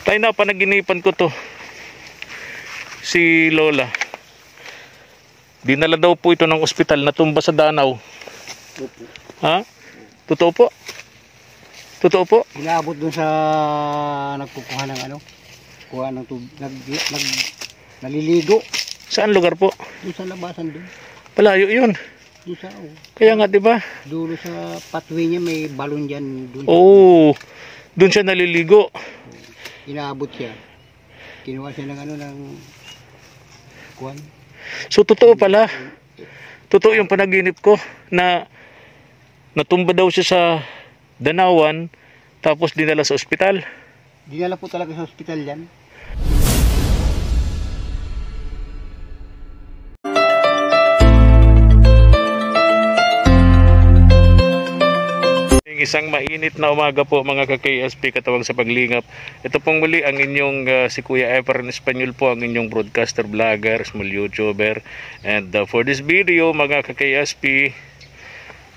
Tayo na, panaginipan ko to. Si Lola. Dinala daw po ito ng ospital, natumba sa danaw. Ha? Totoo po? Totoo po? Inaabot dun sa nagkukuha ng ano? Kuha ng tubig, naliligo. Saan lugar po? Doon sa labasan doon. Palayo yun. Doon sa, Kaya nga, di ba? dulo sa pathway niya, may balon dyan. Doon. Oo. Doon siya naliligo. Inaabot siya. Kinuha siya ng ano, ng kuhan. So, totoo pala. Totoo yung panaginip ko na natumba daw siya sa danawan tapos dinala sa ospital. Dinala po talaga sa ospital yan. Isang mainit na umaga po mga ka-KSP, katawang sa paglingap. Ito pong muli ang inyong si Kuya Efren Espanyol po, ang inyong broadcaster, vlogger, small YouTuber. And for this video mga ka-KSP,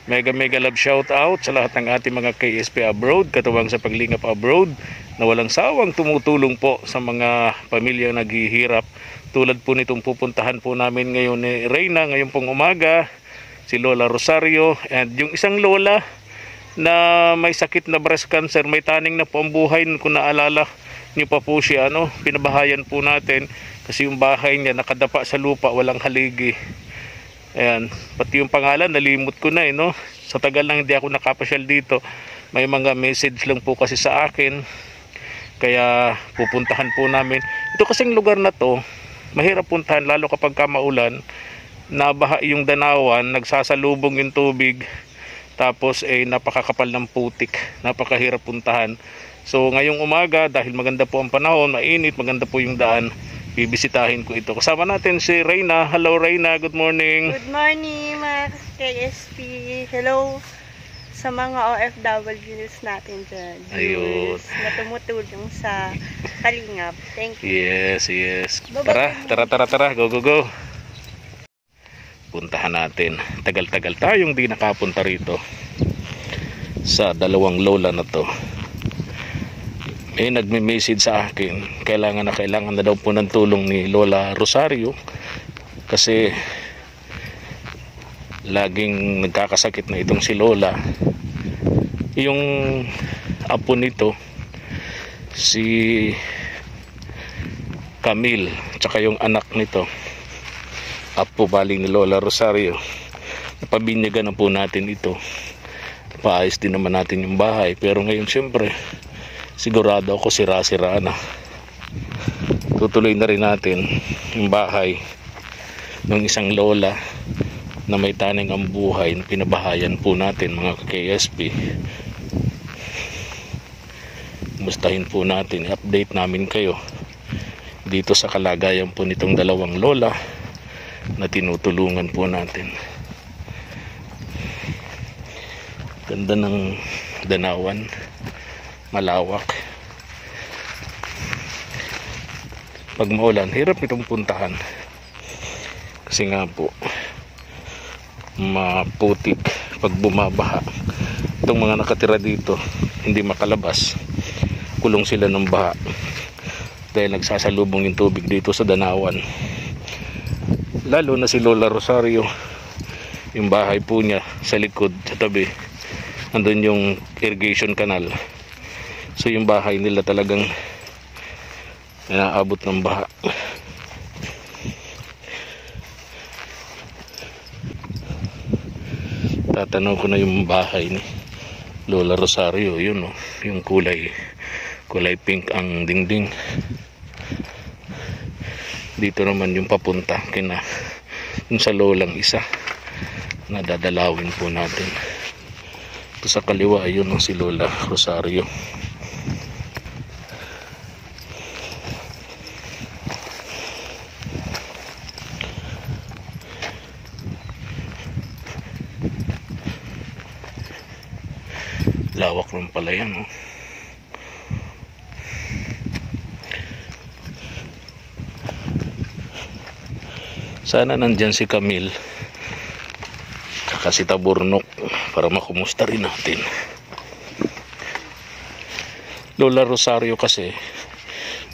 mega love shout out sa lahat ng ating mga KSP abroad, katawang sa paglingap abroad, na walang sawang tumutulong po sa mga pamilyang naghihirap. Tulad po nitong pupuntahan po namin ngayon ni Reyna ngayong pong umaga, si Lola Rosario, and yung isang lola na may sakit na breast cancer, may taning na po ang buhay. Kung naalala niyo pa po siya, pinabahayan po natin kasi yung bahay niya nakadapa sa lupa, walang haligi. Ayan, pati yung pangalan nalimot ko na sa tagal lang hindi ako nakapasyal dito. May mga message lang po kasi sa akin, kaya pupuntahan po namin. Ito kasing lugar na to mahirap puntahan, lalo kapag maulan, nabaha yung danawan, nagsasalubong yung tubig. Tapos napakakapal ng putik, napakahirap puntahan. So ngayong umaga, dahil maganda po ang panahon, mainit, maganda po yung daan, bibisitahin ko ito. Kasama natin si Reyna. Hello Reyna, good morning. Good morning mga KSP. Hello sa mga OFWs natin dyan. Ayun. Na tumutulong sa kalingap. Thank you. Yes. Tara, go. Puntahan natin. Tagal-tagal tayong di nakapunta rito sa dalawang lola na to. Nagme-message sa akin, kailangan na daw po ng tulong ni Lola Rosario kasi laging nagkakasakit na itong si Lola. Yung apo nito, si Camille, tsaka yung anak nito, apo baling ni Lola Rosario, napabinyagan na po natin ito. Paayos din naman natin yung bahay, pero ngayon siyempre sigurado ako sira-sira na. Tutuloy na rin natin yung bahay ng isang lola na may taning ang buhay na pinabahayan po natin mga KSP. Mustahin po natin, update namin kayo dito sa kalagayan po nitong dalawang lola na tinutulungan po natin. Ganda ng danawan, malawak. Pag maulan, hirap itong puntahan kasi nga po maputik pag bumabaha. Itong mga nakatira dito hindi makalabas, kulong sila ng baha dahil nagsasalubong yung tubig dito sa danawan. Lalo na si Lola Rosario, yung bahay po niya sa likod, sa tabi, andun yung irrigation canal. So yung bahay nila talagang naabot ng baha. Tatanaw ko na yung bahay ni Lola Rosario, yun yung kulay pink ang dingding. Dito naman yung papunta kina yung sa lolang isa na dadalawin po natin. Ito sa kaliwa, ayun si Lola Rosario. Lawak rin pala yan. Sana nandyan si Camille kasi Taburnok para makumusta rin natin. Lola Rosario kasi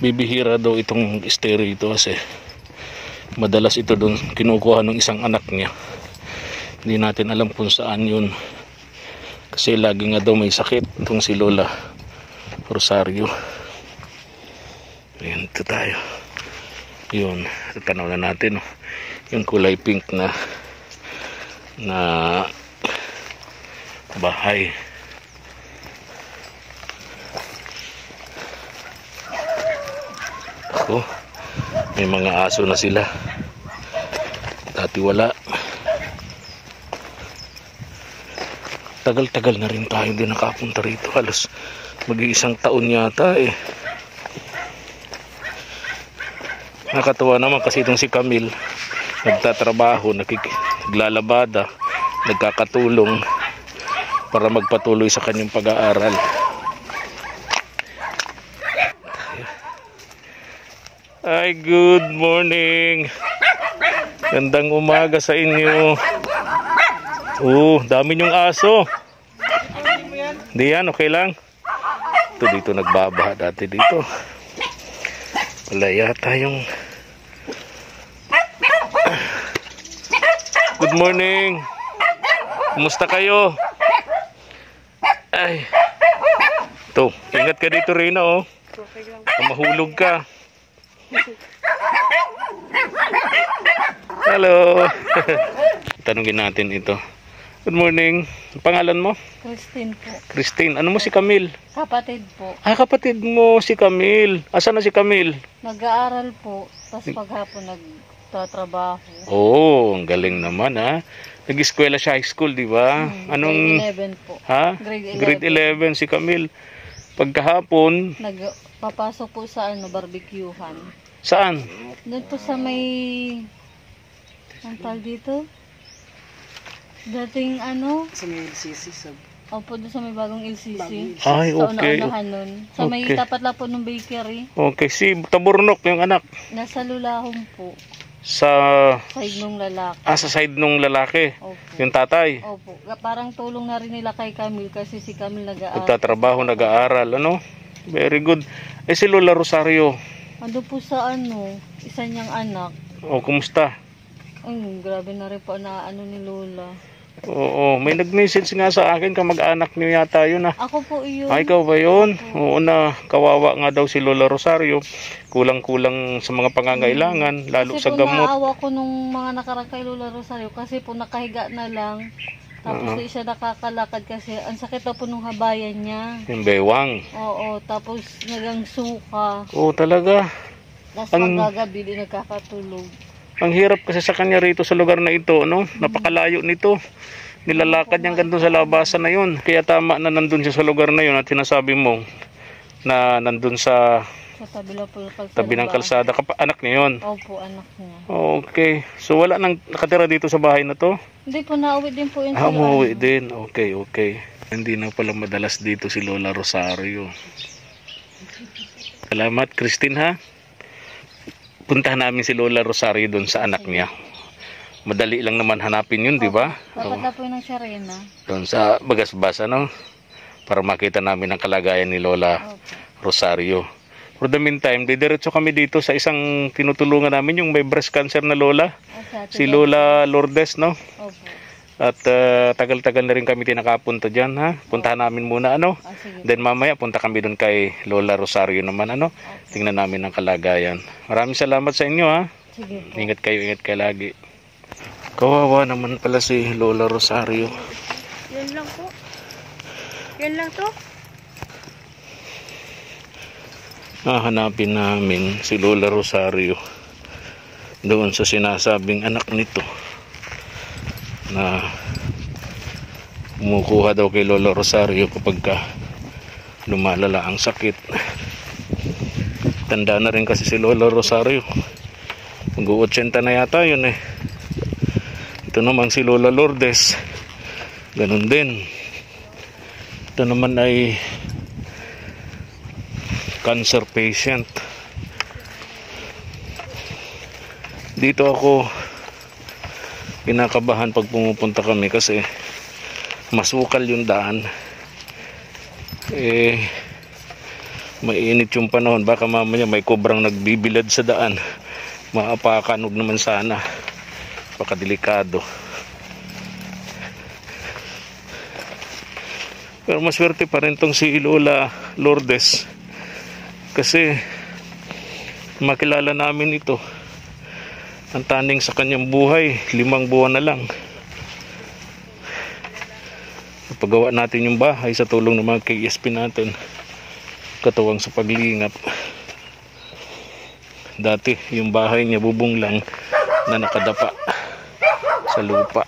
bibihira daw itong stereo ito kasi madalas ito doon kinukuha ng isang anak niya. Hindi natin alam kung saan yun kasi lagi nga daw may sakit itong si Lola Rosario. Ayan, ito tayo. Yun, tanaw na natin yung kulay pink na bahay. May mga aso na sila. Dati wala. Tagal-tagal na rin tayo din nakapunta rito. Halos mag-iisang taon yata eh. Nakatawa naman kasi itong si Camille nagtatrabaho, naglalabada, nagkakatulong para magpatuloy sa kanyang pag-aaral. Ay, good morning. Gandang umaga sa inyo. Dami yung aso. Hindi yan, okay lang. Ito dito nagbabaha dati dito. Wala yata yung... Good morning. Kumusta kayo? Ay. Ito, ingat ka dito Rina oh. Mahulog ka. Hello. Tanungin natin ito. Good morning. Pangalan mo? Christine po. Christine. Ano mo si Camille? Kapatid po. Ah, kapatid mo si Camille. Asan na si Camille? Nag-aaral po. Tapos paghapon nagtatrabaho. Oh, ang galing naman ha. Nag-eskwela siya high school, di ba? Anong... Grade 11 po. Ha? Grade 11 si Camille. Pagkahapon... Nagpapasok po sa barbecuehan. Saan? Doon po sa may... Ang tawag dito? Dating Sa may LCC. Opo, doon sa may bagong LCC. Ay, Sa okay. una-unahan nun. Sa may Okay. tapat lang po ng bakery. Okay, si Taburnok yung anak. Nasa Lulahong po. Sa... Side nung lalaki. sa side nung lalaki. Opo. Yung tatay. Opo. Parang tulong na rin nila kay Camille kasi si Camille nag-aaral. Nagtatrabaho, nag-aaral. Ano? Very good. Eh si Lola Rosario. Ando po sa isa niyang anak. Kumusta? Grabe na rin po na ni Lola. Oo, may nag-message nga sa akin, kamag-anak niyo yata yun ah. Ako po iyon. Ay, ikaw ba yun? Oo na, kawawa nga daw si Lola Rosario. Kulang-kulang sa mga pangangailangan, lalo kasi sa po gamot. naawa ko nung mga nakarang kay Lola Rosario kasi po nakahiga na lang. Tapos di siya nakakalakad kasi ang sakit na po nung habayan niya. Yung bewang. Oo, tapos nagang suka. Oo, talaga. Tapos magagabi di nagkakatulog. Ang hirap kasi sa kanya rito sa lugar na ito, no? Napakalayo nito. Nilalakad niya hanggang doon sa labasan na yun. Kaya tama na nandun siya sa lugar na yun at sinasabi mo na nandun sa Sa tabi lang po yung kalsada. tabi ng kalsada. Anak niya yun. Opo, anak niya. Okay. So wala nang nakatira dito sa bahay na to? Hindi po, nauwi din po yun. Umuwi din. Okay, okay. Hindi na pala madalas dito si Lola Rosario. Salamat, Christine ha. Puntahan namin si Lola Rosario doon sa anak niya. Madali lang naman hanapin yun, di ba? Dapat na po yung Serena. Doon sa Bagasbas, ano? Para makita namin ang kalagayan ni Lola Rosario. For the meantime, didiretso kami dito sa isang tinutulungan namin, yung may breast cancer na Lola. Si Lola Lourdes, no? Opo. At tagal-tagal na rin kami tinakapunta dyan, ha? Puntahan namin muna, ano? Sige. Then mamaya punta kami doon kay Lola Rosario naman, ano? Tingnan namin ang kalagayan. Maraming salamat sa inyo, ha? Sige po. Ingat kayo lagi. Kawawa naman pala si Lola Rosario. Yan lang po. Yan lang to. Hahanapin namin si Lola Rosario doon sa sinasabing anak nito na kumukuha daw kay Lola Rosario kapag lumalala ang sakit. Tanda na rin kasi si Lola Rosario, mag-80 na yata yun eh. Ito naman si Lola Lourdes, ganun din. Ito naman ay cancer patient. Dito ako kinakabahan pag pumupunta kami kasi masukal yung daan. Mainit yung panahon, baka mamaya may kobrang nagbibilad sa daan, maapakan, huwag naman sana, pakadelikado. Pero maswerte pa rin tong si Lola Lourdes kasi makilala namin ito. Ang taning sa kanyang buhay, 5 buwan na lang. Napagawa natin yung bahay sa tulong ng mga KSP natin, katuwang sa paglingap. Dati yung bahay niya bubong lang na nakadapa sa lupa.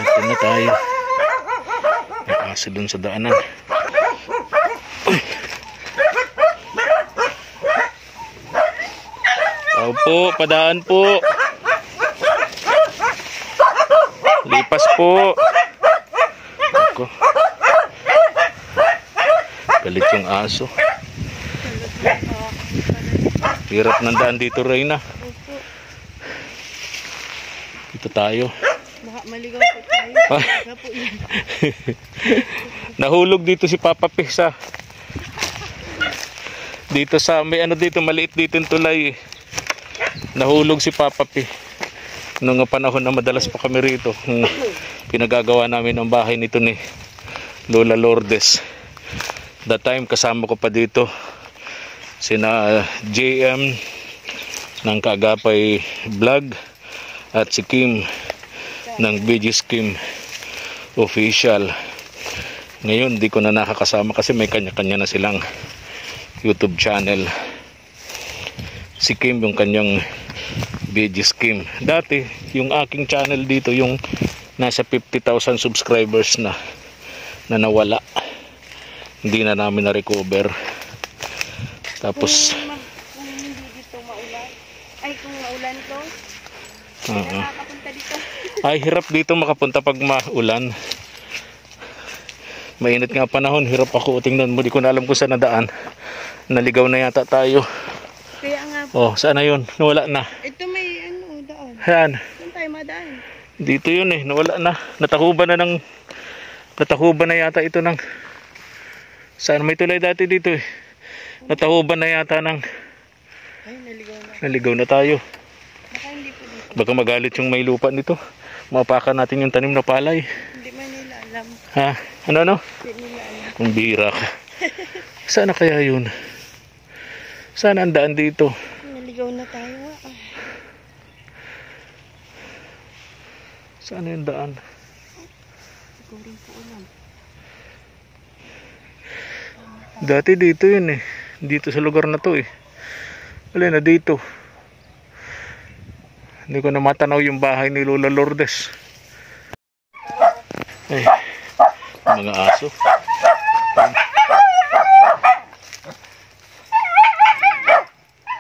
Ito na tayo. May aso dun sa daanan. Tao po, padaan po. Lipas po. Ako. Galit yung aso. Hirap ng daan dito, Reyna. Dito tayo. Baka maligaw po tayo. Baka po yun. Nahulog dito si Papa P sa dito sa may ano dito, maliit dito yung tulay. Nahulog si Papa P nung panahon na madalas pa kami rito. Pinagagawa namin ang bahay nito ni Lola Lourdes. That time kasama ko pa dito sina JM ng Kaagapay Vlog at si Kim ng BG's Kim Official. Ngayon di ko na nakakasama kasi may kanya-kanya na silang YouTube channel. Si Kim yung kanyang BG's Kim. Dati yung aking channel dito yung nasa 50,000 subscribers na nawala. Hindi na namin na-recover. Tapos Kung hindi dito maulan, ay kung maulan to, nakakapunta dito. ay hirap dito makapunta pag maulan. Mainit nga panahon, hirap ako. Tingnan mo, di ko na alam kung saan nadaan. Naligaw na yata tayo. Kaya nga, Oh, saan na yun? Nawala na. ito may ano, daan. Yan. Saan tayo madaan? Dito yun eh, nawala na. Natakuban na yata ito ng... Saan may tulay dati dito eh. Natakuban na yata ng... Ay, naligaw na. Naligaw na tayo. Baka hindi po dito. Baka magalit yung may lupa nito. Mapakan natin yung tanim na palay. Hindi man nila alam. Ha? Ano? Hindi nila alam. Kung bira ka. Saan na kaya yun? Saan ang daan dito? Naligaw na tayo. Ah. Saan yung daan? Ikaw rin po alam. Dati dito yun eh. Dito sa lugar na to eh. Wala na dito. Hindi ko na matanaw yung bahay ni Lola Lourdes. Ay, mga aso.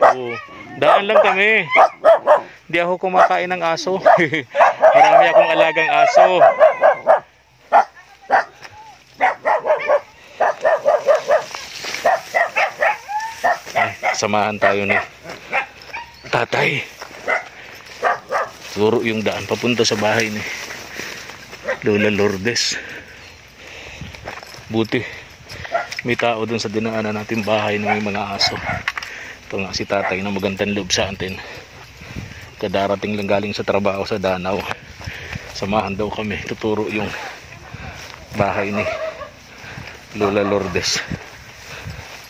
Oh, daan lang kami. Hindi ako kumakain ng aso. Marami akong alagang aso. Samahan tayo ni tatay. Turo yung daan papunta sa bahay ni Lola Lourdes. Buti may tao dun sa dinaanan natin bahay ng may mga aso. Ito nga si tatay na magandang loob sa atin. Kadarating lang galing sa trabaho sa Danau. Samahan daw kami. Tuturo yung bahay ni Lola Lourdes.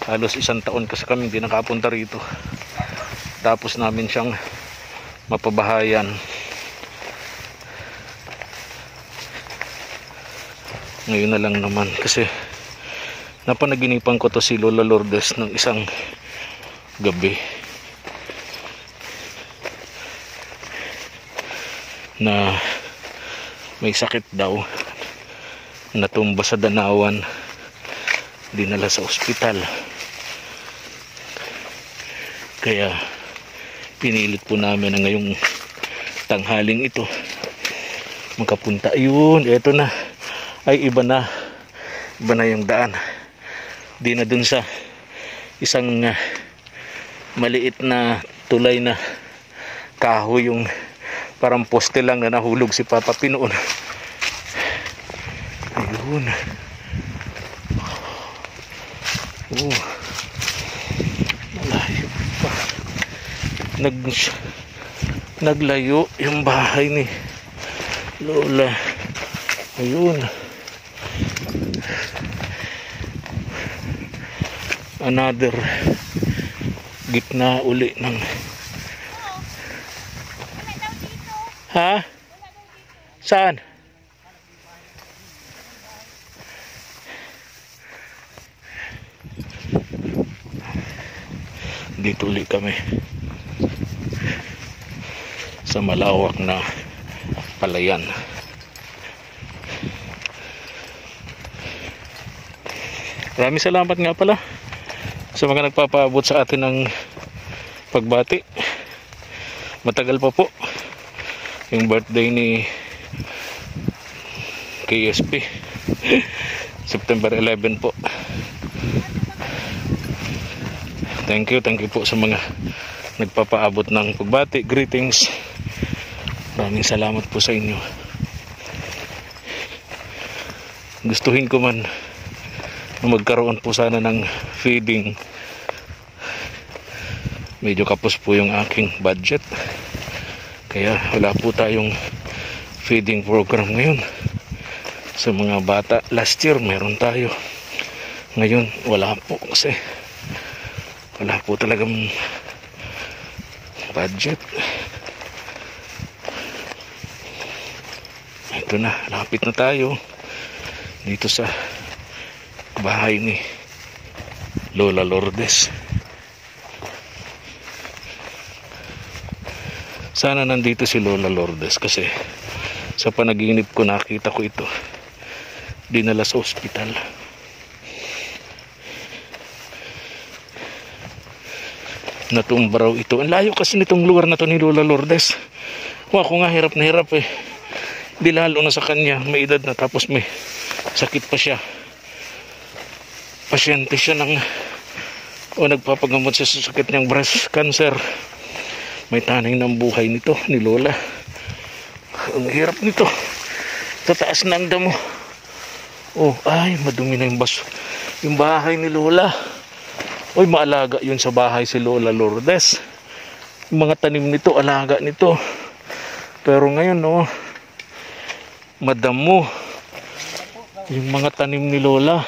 Halos 1 taon kasi kami hindi nakapunta rito. Tapos namin siyang mapabahayan. Ngayon na lang naman kasi napanaginipan ko to si Lola Lourdes ng isang gabi na may sakit daw, natumba sa danawan, dinala sa ospital. Kaya pinilit po namin na ngayong tanghaling ito makapunta. Ayun, eto na. Ay iba na yung daan. Di na dun sa isang maliit na tulay na kahoy, yung parang poste lang na nahulog si Papa P noon. Ayun. Oh. Malayo pa. Naglayo yung bahay ni Lola. Ayun. Another gitna uli ng ha? Saan? Dito ulit kami sa malawak na palayan. Maraming salamat nga pala sa mga nagpapaabot sa atin ng pagbati. Matagal pa po yung birthday ni KSP. September 11 po. Thank you po sa mga nagpapaabot ng pagbati, greetings. Maraming salamat po sa inyo. Gustuhin ko man na magkaroon po sana ng feeding. Medyo kapos po yung aking budget, kaya wala po tayong feeding program ngayon sa mga bata. Last year meron tayo, ngayon wala po kasi wala po talagang budget. Ito na, lapit na tayo dito sa bahay ni Lola Lourdes. Sana nandito si Lola Lourdes kasi sa panaginip ko nakita ko ito dinala sa ospital. Natumba raw ito. Ang layo kasi nitong lugar na to ni Lola Lourdes. Ako nga hirap na hirap eh. Di lalo na sa kanya, may edad na tapos may sakit pa siya. Pasyente siya ng nagpapagamot siya sa sakit niyang breast cancer. May tanay ng buhay nito ni Lola. Ang hirap nito. Tataas na ang damo. Oh, ay madumi na yung bahay ni Lola. Oy, maalaga yun sa bahay si Lola Lourdes. Yung mga tanim nito, alaga nito. Pero ngayon, madamo yung mga tanim ni Lola.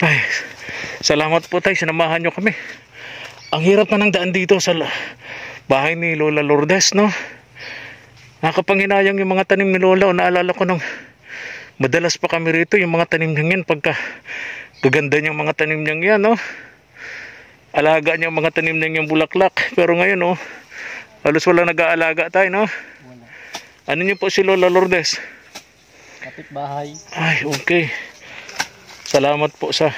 Ay, salamat po tayo, sinamahan nyo kami. Ang hirap na ng daan dito sa bahay ni Lola Lourdes, no? Nakapanghinayang yung mga tanim ni Lola. Naalala ko nung madalas pa kami rito, yung mga tanim niya yan, pagka gaganda niyang mga tanim niyang yan, no? Alaga niyang mga tanim niyang bulaklak. Pero ngayon, halos wala nag-aalaga tayo, no? Wala. Ano niyo po si Lola Lourdes? Kapitbahay. Ay, okay. Salamat po sa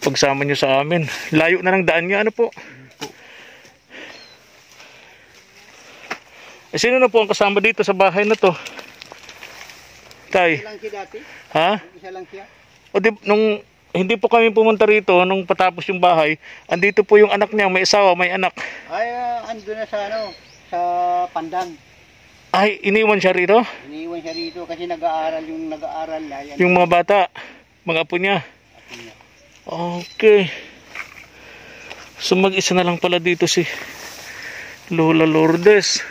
pagsama niyo sa amin. Layo na ng daan niya, ano po? Sino na po ang kasama dito sa bahay na to? Tay. Isa lang siya dati. Ha? Isa lang siya. O nung hindi po kami pumunta rito, nung patapos yung bahay, andito po yung anak niya, may asawa, may anak. Ay, ando na sa sa Pandan. Ay, iniwan siya rito? Iniwan siya rito kasi nag-aaral na yan. Yung mga bata, mga apo niya. Apo niya. Okay. So mag-isa na lang pala dito si Lola Lourdes.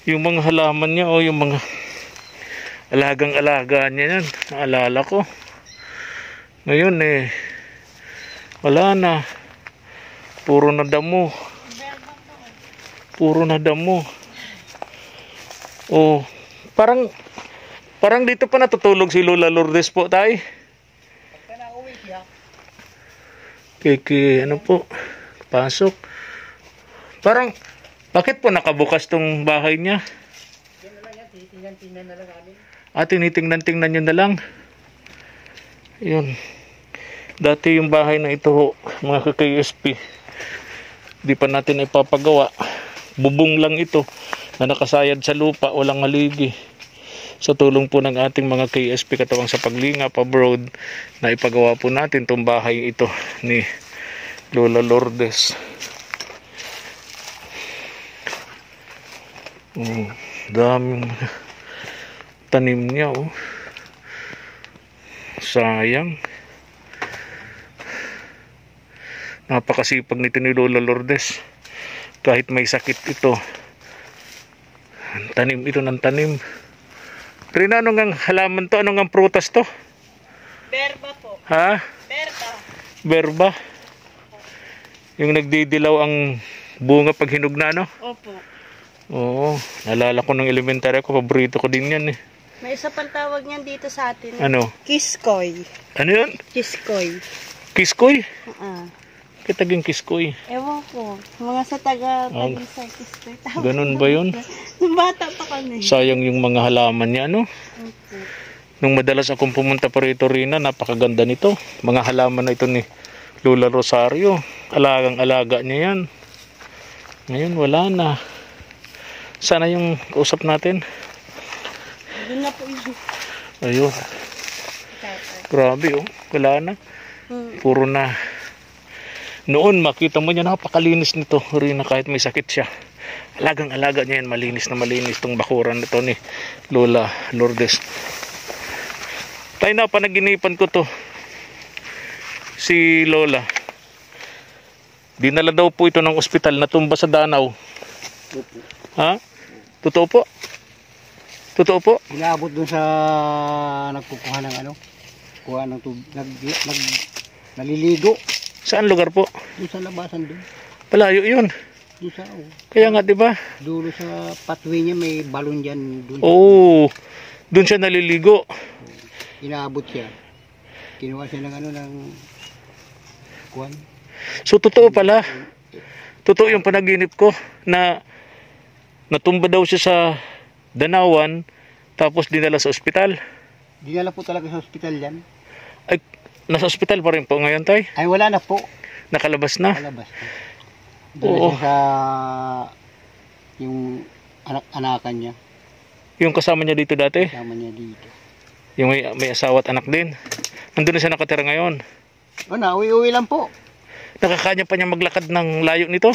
Yung mga halaman niya o yung mga alagang-alaga niya yan, naalala ko. Ngayon wala na. Puro na damo. Puro na damo. Oh, parang dito pa natutulog si Lola Lourdes po, tay. Pagka nauwi siya, Ano po, pasok. Parang, bakit po nakabukas tong bahay niya? yan na lang yan, titingnan na lang namin. Tinitingnan-tingnan nyo na lang. Yun. Dati yung bahay na ito, mga ka-KSP, di pa natin ipapagawa. Bubong lang ito na nakasayad sa lupa, walang haligi. Sa tulong po ng ating mga KSP Katawang sa Paglingap abroad, na ipagawa po natin itong bahay ito ni Lola Lourdes. Daming tanim niya, oh. Sayang. Napakasipag nito ni Lola Lourdes. Kahit may sakit ito. Tanim ito ng tanim. Rina, ano ngang halaman to? Ano ngang prutas to? Berba po. Ha? Berba. Berba. Yung nagdidilaw ang bunga pag hinog na, no? Opo. Oo. Naalala ko ng elementary ko. Paborito ko din yan, eh. May isa pang tawag niyan dito sa atin. Ano? Kiskoy. Ano yun? Kiskoy. Kiskoy? Uh-uh. Kiskoy. Ewan ko. Mga sa taga-Tagisa, Kiskoy. Tawag. Ganun ba yun? Nung bata pa kami. Sayang yung mga halaman niya, no? Opo. Nung madalas akong pumunta pa rito, Rina, napakaganda nito. Mga halaman na ito ni Lola Rosario. Alagang-alaga niya yan. Ngayon, wala na. Sana yung kausap natin. Doon na po yun. Ayun. Grabe, oh. Wala na. Puro na. Noon, makita mo niya, napakalinis nito. Rina, kahit may sakit siya. Alagang-alaga niya yan. Malinis na malinis itong bakuran nito ni Lola Lourdes. Tayo na, panaginipan ko to. Si Lola. Dinala daw po ito ng ospital, natumba sa Danau. Ha? Totoo po? Totoo po? Inaabot dun sa nagkukuha ng ano, kuha ng tubig, naliligo. Saan lugar po? Doon sa labasan doon. Palayo yun. Doon sa, Kaya nga, di ba? dulo sa pathway niya may balon dyan. Doon. Oo. Doon siya naliligo. Inaabot siya. Kinuha siya ng ano, ng kuhan. So, totoo pala. Totoo yung panaginip ko na natumba daw siya sa Danawan tapos dinala sa ospital. Dinala po talaga sa ospital yan. Ay, nasa ospital pa rin po ngayon, tay? Ay, wala na po. Nakalabas na? Palabas na. Oo. Doon siya sa yung anak-anakan niya. Yung kasama niya dito dati? Kasama niya dito. Yung may asawa at anak din? Nandun na siya nakatira ngayon? O na, uwi-uwi lang po. Nakakaya pa niya maglakad ng layo nito?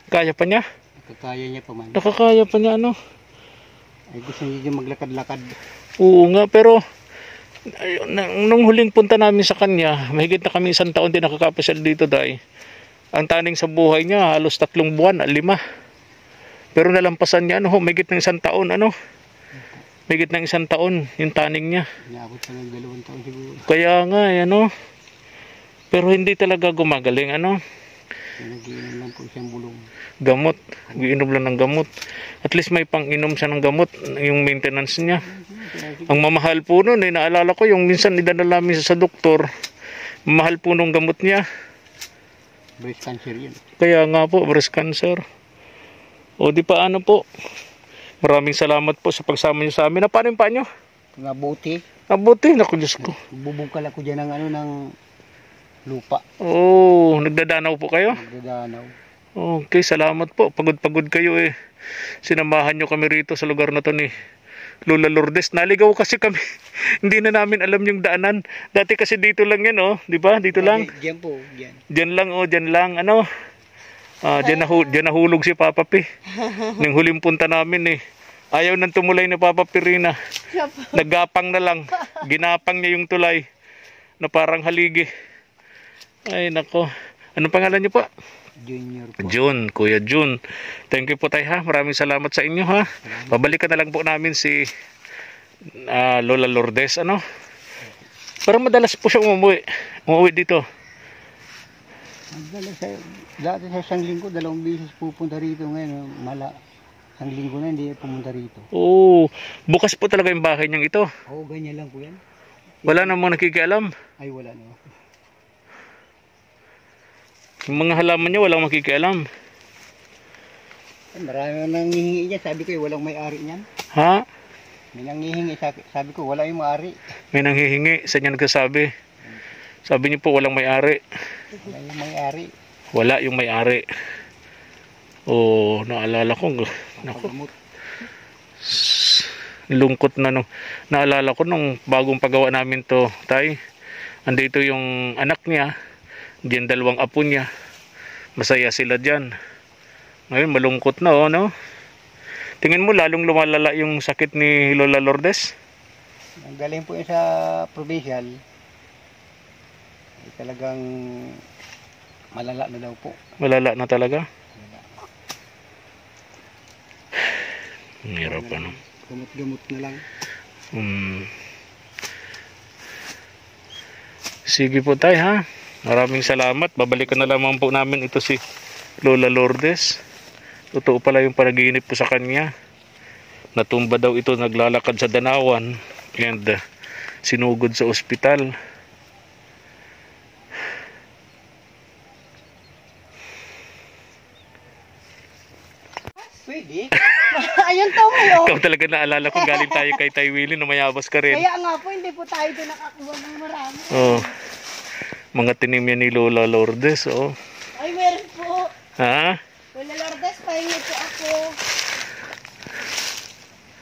Kaya pa niya? Nakakaya niya pa man. Nakakaya pa niya, ano? Ay, gusto niya yung maglakad-lakad. Oo nga, pero ayun, nung huling punta namin sa kanya, mahigit na kami 1 taon din nakakapasyal dito, day. Ang taning sa buhay niya, halos 3 buwan, 5. Pero nalampasan niya, ano, mahigit ng 1 taon, ano? Mahigit ng 1 taon, yung taning niya. Inaabot pa ng 2 taon siguro. Kaya nga, ano? Pero hindi talaga gumagaling, ano? Nag-iinom lang po siyang bulong. Gamot, giinom lang ng gamot. At least may pang-inom siya ng gamot, yung maintenance niya. Ang mamahal po nun, naalala ko yung minsan idadala namin sa doktor, mahal po nung gamot niya. Breast cancer yun. Kaya nga po, breast cancer. O di pa ano po. Maraming salamat po sa pagsama niyo sa amin. Paano yung paa niyo? Nga buti. Mabuti, naku Diyos ko. Bubungkal ako dyan ng ano, ng lupa. Oh, nagdadanaw po kayo? Nagdadanaw. Okay, salamat po. Pagod-pagod kayo eh. Sinamahan nyo kami rito sa lugar na to ni Lola Lourdes. Naligaw kasi kami. Hindi na namin alam yung daanan. Dati kasi dito lang yan, oh. Di ba? Dito lang. Diyan po, diyan. Diyan lang, oh. Diyan lang. Ano? Diyan nahulog si Papa P. Nang huling punta namin eh. Ayaw nang tumulay ni Papa Pirina. Naggapang na lang. Ginapang niya yung tulay. Na parang haligi. Ay, nako. Anong pangalan niyo po? Junior po. June, Kuya June. Thank you po tayo, ha. Maraming salamat sa inyo, ha. Babalikan na lang po namin si Lola Lourdes, ano. Parang madalas po siya umuwi. Umuwi dito. Dati sa isang linggo, 2 beses pupunta rito ngayon. Ang linggo na hindi pumunta rito. Oh, bukas po talaga yung bahay niyang ito. Oo, ganyan lang po yan. Wala namang nakikialam. Ay, wala na. Yung mga halaman niya, walang makikialam. Marami nang hihingi niya. Sabi ko, walang may-ari niyan. Ha? May nanghihingi. Sabi ko, wala yung may-ari. May nanghihingi. Saan niya nagsasabi? Sabi niyo po, walang may-ari. Wala yung may-ari. Wala yung may-ari. Oh, naalala ko. Naku. Lungkot na no. Naalala ko nung bagong paggawa namin to, tay. Andito yung anak niya. Diyan 2 apo niya. Masaya sila dyan. Ngayon malungkot na, oh, no? Tingin mo lalong lumalala yung sakit ni Lola Lourdes? Ang galing po yun sa provincial. Talagang malala na daw po. Malala na talaga? Ang hirap ano. Gamot-gamot na lang. Sige po tayo ha. Maraming salamat. Babalikan na lamang po namin ito si Lola Lourdes. Totoo pala yung panaginip po sa kanya. Natumba daw ito naglalakad sa Danawan and sinugod sa ospital. Pwede. Ayun to mo. Ikaw talaga naalala ko galing tayo kay Tay Willie na mayabas ka rin. Kaya nga po, hindi po tayo doon nakakuha ng marami. Oh. Mga tinim yan ni Lola Lourdes, oh. Ay, meron po. Ha? Lola Lourdes, pahingi po ako.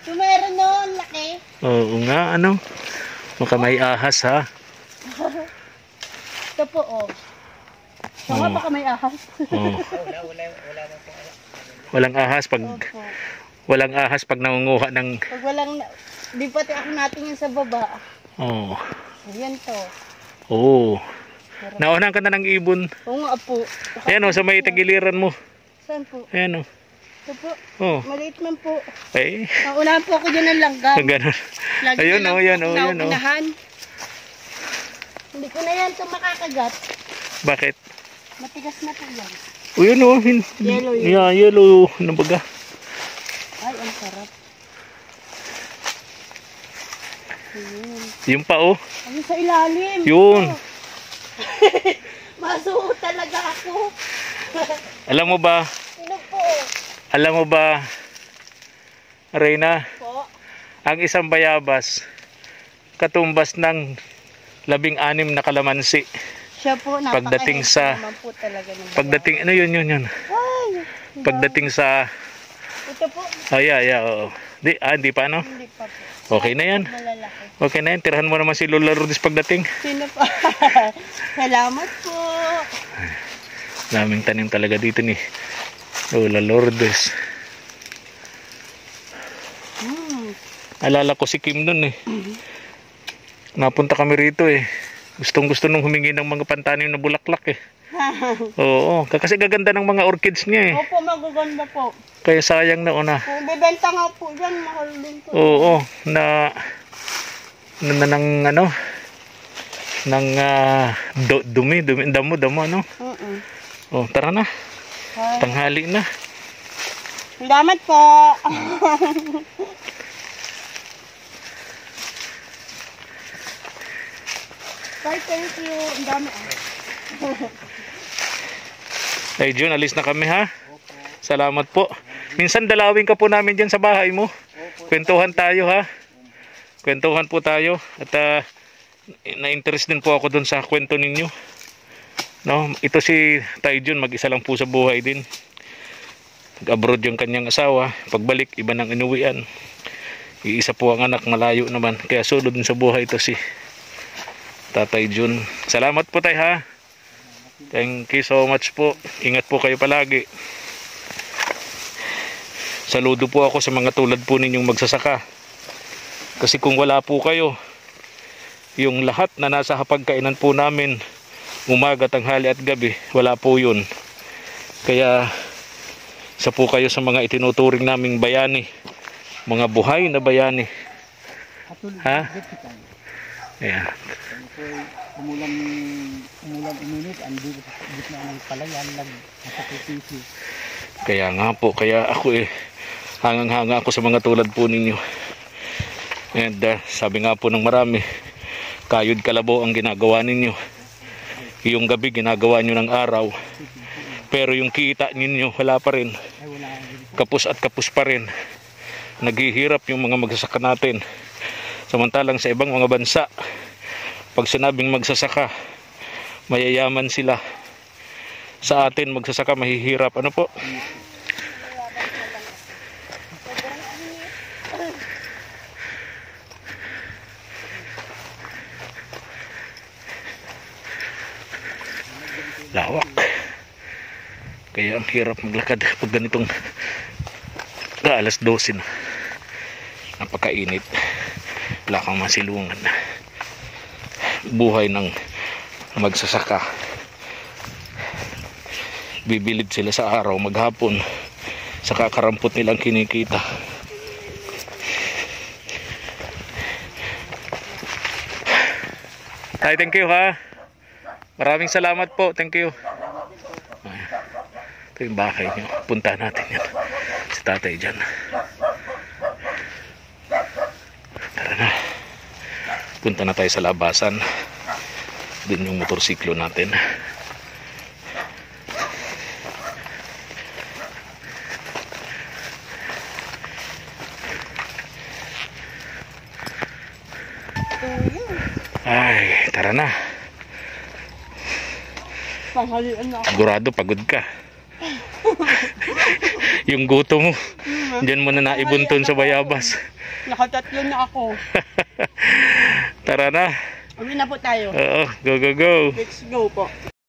So, meron no, ang laki. Oo nga, ano? Baka may ahas, ha? Ito po, oh. So, nga baka may ahas. Oh. Walang ahas pag Opo. walang ahas pag nangunguha ng Pag walang, di pati ako natingin sa baba. oh. Ayan to. Oh. Naunahan ka na ng ibon. Oo nga po. Ayan oh, sa may tagiliran mo. Saan po? Ayan oh. Ito po. Oh. Maliit man po. Ay. Naunahan po ako dyan ng langgam. Ganun. Lagi Ayun, na lang oh, po yan, ako oh, yan, oh. nauunahan. Hindi ko na yan ito makakagat. Bakit? Matigas na po yan. Oh, yun oh. Yellow yun. Yeah, yellow. Ano baga? Ay, ang sarap. Ayun. Yung pa oh. Ayun sa ilalim. Yun. Masuot talaga ako. Alam mo ba? Sino po? Alam mo ba, Reyna, Po? ang isang bayabas katumbas ng 16 na kalamansi. Siya po, Pagdating sa- naman po talaga ng Pagdating, ano yun. Ay, Pagdating sa, ito po. oo. Hindi pa ano? Hindi pa po. Okay na yan. Malalaki. Okay na yan. Tirahan mo naman si Lola Lourdes pagdating. Sino pa? Salamat po. Daming tanim talaga dito ni Lola Lourdes. Alala ko si Kim nun eh. Napunta kami rito eh. Gustong gusto nung humingi ng mga pantanim na bulaklak eh. Oo, kasi gaganda ng mga orchids niya eh. Opo, magaganda po. Kaya sayang na una. Kung bibenta nga po dyan, mahal din po. Oo, na ng ano, ng dumi, damo ano. Oh, tara na. Tanghali na. Salamat po. Bye, thank you. Ang dami Ay, Jun, alis na kami ha. Salamat po. Minsan dalawin ka po namin dyan sa bahay mo. Kwentuhan tayo ha. Kwentuhan po tayo. At na-interest din po ako dun sa kwento ninyo. No, ito si Tay Jun, mag-isa lang po sa buhay din. Nag-abroad yung kanyang asawa. Pagbalik, iba nang inuwian. Iisa po ang anak, malayo naman. Kaya sulod din sa buhay ito si Tatay Jun. Salamat po tayo ha. Thank you so much po. Ingat po kayo palagi. Saludo po ako sa mga tulad po ninyong magsasaka. Kasi kung wala po kayo, yung lahat na nasa hapagkainan po namin, umaga, tanghali at gabi, wala po yun. Kaya isa po kayo sa mga itinuturing naming bayani, mga buhay na bayani. Ha? Ayan. Umulan uminit, andi gitna ng palayan, nagkakapitisi. Kaya nga po, kaya ako hangang-hanga ako sa mga tulad po ninyo. And sabi nga po ng marami, kayod kalabo ang ginagawa ninyo. Yung gabi ginagawa nyo ng araw. Pero yung kita ninyo wala pa rin. Kapos at kapos pa rin. Naghihirap yung mga magsasaka natin. Samantalang sa ibang mga bansa, pag sinabing magsasaka, mayayaman sila. Sa atin magsasaka mahihirap. Ano po? Lawak. Kaya ang hirap maglakad pag ganitong Alas 12 na. Napakainit. Wala kang masilungan. Buhay ng magsasaka. Bibilid sila sa araw, maghapon. Sa kakarampot nilang kinikita. Tay, thank you ha. Maraming salamat po. Thank you. Ito yung bahay nyo. Punta natin yan. Si tatay dyan. Tara na. Punta na tayo sa labasan. Doon yung motorsiklo natin. Ay, tara na. Panghalian na ako. Sigurado pagod ka. Yung guto mo, diyan mo na naibunton sa bayabas. Nakatatlo na ako. Tara na. Uwi na po tayo. Oo, go, go, go. Let's go po.